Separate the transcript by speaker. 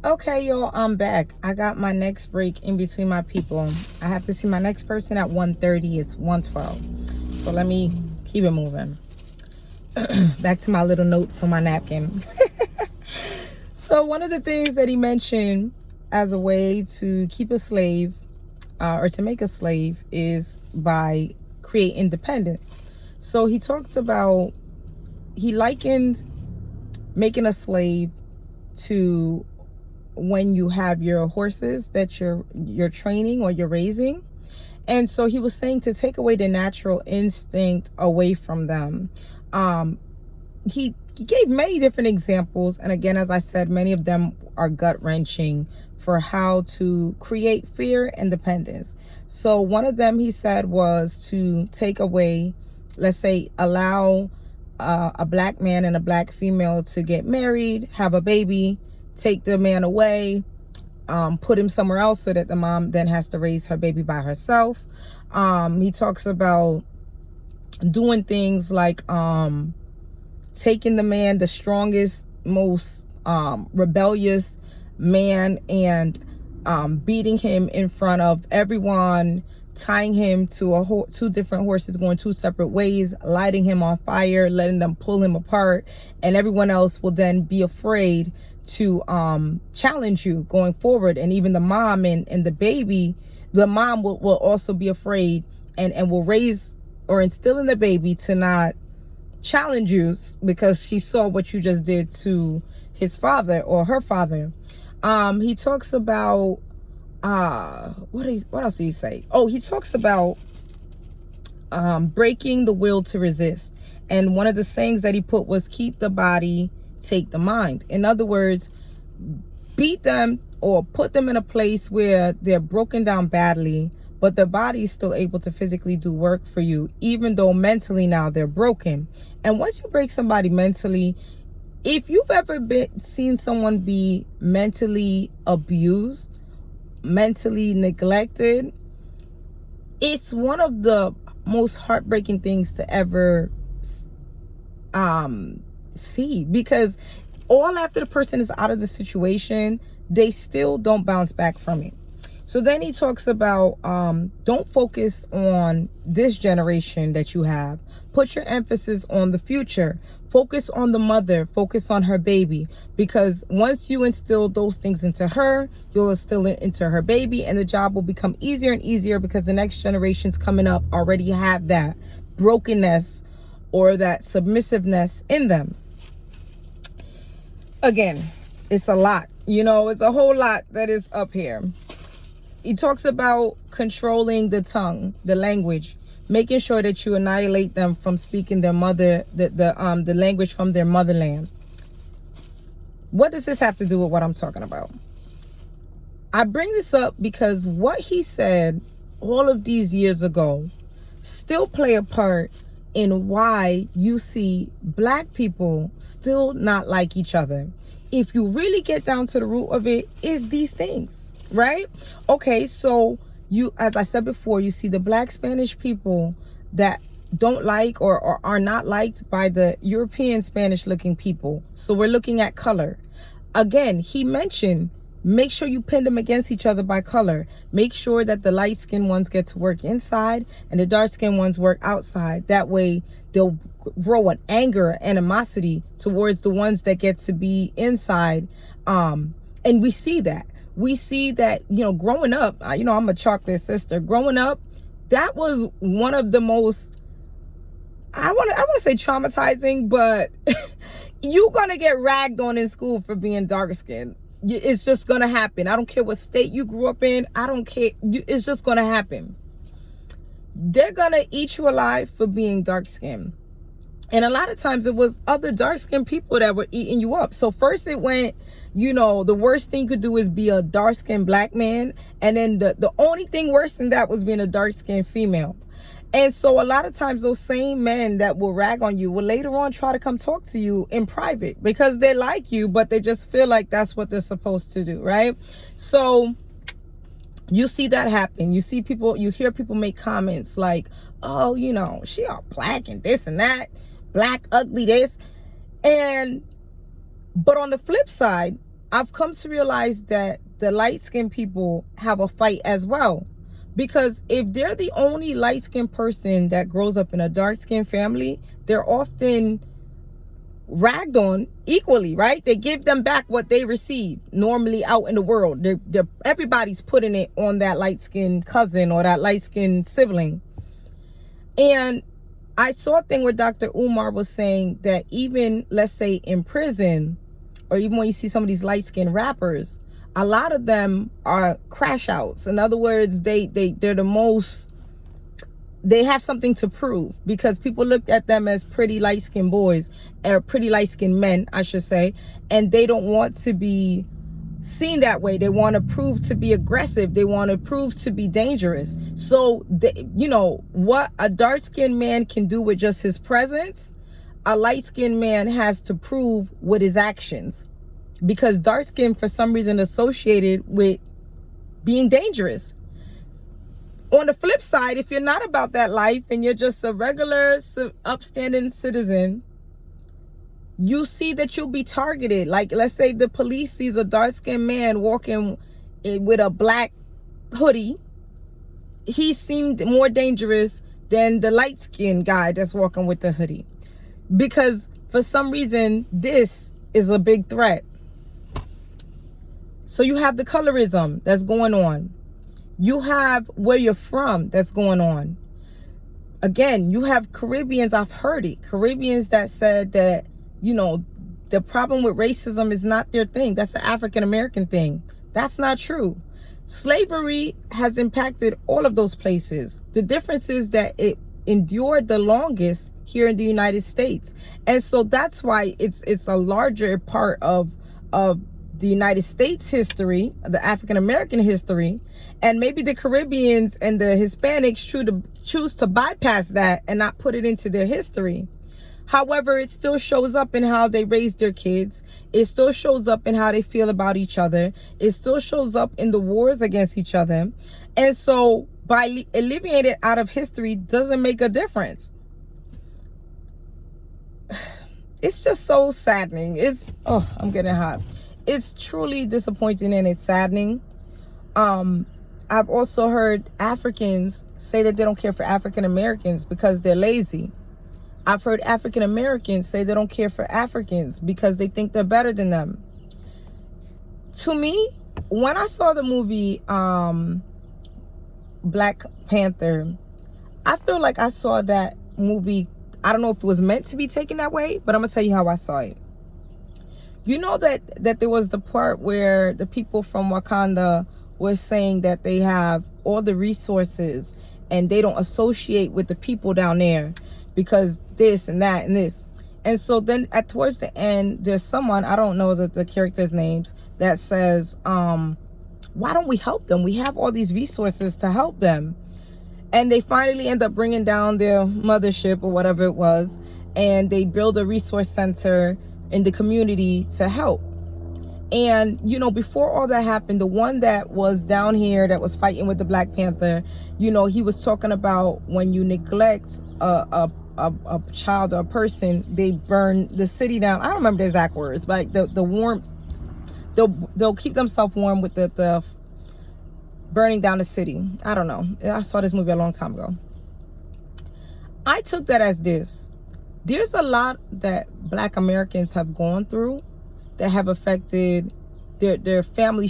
Speaker 1: Okay, y'all, I'm back. I got my next break in between my people. I have to see my next person at 1:30. It's 1:12. So let me keep it moving. Back to my little notes on my napkin. So one of the things that he mentioned as a way to keep a slave or to make a slave is by create independence. So he talked about, he likened making a slave to when you have your horses that you're training or you're raising. And so he was saying to take away the natural instinct away from them. He gave many different examples, and again, as I said, many of them are gut-wrenching for how to create fear and dependence. So one of them he said was to take away, let's say, allow a black man and a black female to get married, have a baby, take the man away, put him somewhere else so that the mom then has to raise her baby by herself. He talks about doing things like taking the man, the strongest, most rebellious man, and beating him in front of everyone, tying him to two different horses going two separate ways, lighting him on fire, letting them pull him apart, and everyone else will then be afraid to challenge you going forward. And even the mom and the baby, the mom will also be afraid and will raise or instill in the baby to not challenge you because she saw what you just did to his father or her father. He talks about what else did he say? Oh, he talks about breaking the will to resist. And one of the sayings that he put was, keep the body, take the mind. In other words, beat them or put them in a place where they're broken down badly, but the body is still able to physically do work for you, even though mentally now they're broken. And once you break somebody mentally, if you've ever seen someone be mentally abused, mentally neglected, it's one of the most heartbreaking things to ever see, because all after the person is out of the situation, they still don't bounce back from it. So then he talks about don't focus on this generation that you have. Put your emphasis on the future. Focus on the mother. Focus on her baby. Because once you instill those things into her, you'll instill it into her baby, and the job will become easier and easier because the next generations coming up already have that brokenness or that submissiveness in them. Again, it's a lot. It's a whole lot that is up here. He talks about controlling the tongue, the language, making sure that you annihilate them from speaking their mother, the language from their motherland. What does this have to do with what I'm talking about? I bring this up because what he said all of these years ago still play a part in why you see black people still not like each other. If you really get down to the root of it, is these things, right? Okay, so you, as I said before, you see the black Spanish people that don't like or are not liked by the European Spanish looking people. So we're looking at color. Again, he mentioned, make sure you pin them against each other by color. Make sure that the light skinned ones get to work inside and the dark skinned ones work outside. That way they'll grow an anger, animosity towards the ones that get to be inside. And we see that. We see that, growing up, I'm a chocolate sister. Growing up, that was one of the most, I want to say traumatizing, but you're going to get ragged on in school for being dark skinned. It's just going to happen. I don't care what state you grew up in. I don't care. It's just going to happen. They're going to eat you alive for being dark skinned. And a lot of times it was other dark skinned people that were eating you up. So first it went, the worst thing you could do is be a dark skinned black man. And then the only thing worse than that was being a dark skinned female. And so a lot of times those same men that will rag on you will later on try to come talk to you in private because they like you, but they just feel like that's what they're supposed to do, right? So you see that happen. You hear people make comments like, oh, she all black and this and that, black, ugly, this. But on the flip side, I've come to realize that the light-skinned people have a fight as well. Because if they're the only light-skinned person that grows up in a dark-skinned family, they're often ragged on equally, right? They give them back what they receive normally out in the world. Everybody's putting it on that light-skinned cousin or that light-skinned sibling. And I saw a thing where Dr. Umar was saying that even, let's say, in prison, or even when you see some of these light-skinned rappers, a lot of them are crash outs. In other words, they're the most, they have something to prove, because people look at them as pretty light-skinned boys, or pretty light-skinned men, I should say, and they don't want to be seen that way. They want to prove to be aggressive. They want to prove to be dangerous. So, you know, what a dark-skinned man can do with just his presence, a light-skinned man has to prove with his actions. Because dark skin, for some reason, associated with being dangerous. On the flip side, if you're not about that life and you're just a regular, upstanding citizen, you see that you'll be targeted. Like, let's say the police sees a dark-skinned man walking with a black hoodie. He seemed more dangerous than the light-skinned guy that's walking with the hoodie. Because for some reason, this is a big threat. So you have the colorism that's going on. You have where you're from that's going on. Again, you have Caribbeans, I've heard it, Caribbeans that said that, you know, the problem with racism is not their thing. That's an African-American thing. That's not true. Slavery has impacted all of those places. The difference is that it endured the longest here in the United States. And so that's why it's a larger part of the United States history, the African-American history, and maybe the Caribbeans and the Hispanics choose to bypass that and not put it into their history. However, it still shows up in how they raise their kids. It still shows up in how they feel about each other. It still shows up in the wars against each other. And so by eliminating it out of history doesn't make a difference. It's just so saddening. I'm getting hot. It's truly disappointing and it's saddening. I've also heard Africans say that they don't care for African Americans because they're lazy. I've heard African Americans say they don't care for Africans because they think they're better than them. To me, when I saw the movie Black Panther, I feel like I saw that movie, I don't know if it was meant to be taken that way, but I'm gonna tell you how I saw it. You know that there was the part where the people from Wakanda were saying that they have all the resources and they don't associate with the people down there because this and that and this. And so then towards the end, there's someone, I don't know the characters' names, that says, why don't we help them? We have all these resources to help them. And they finally end up bringing down their mothership or whatever it was, and they build a resource center in the community to help. And, you know, before all that happened, the one that was down here that was fighting with the Black Panther, you know, he was talking about when you neglect a child or a person, they burn the city down. I don't remember the exact words, but like the warmth, they'll keep themselves warm with the burning down the city. I don't know. I saw this movie a long time ago. I took that as this. There's a lot that Black Americans have gone through that have affected their family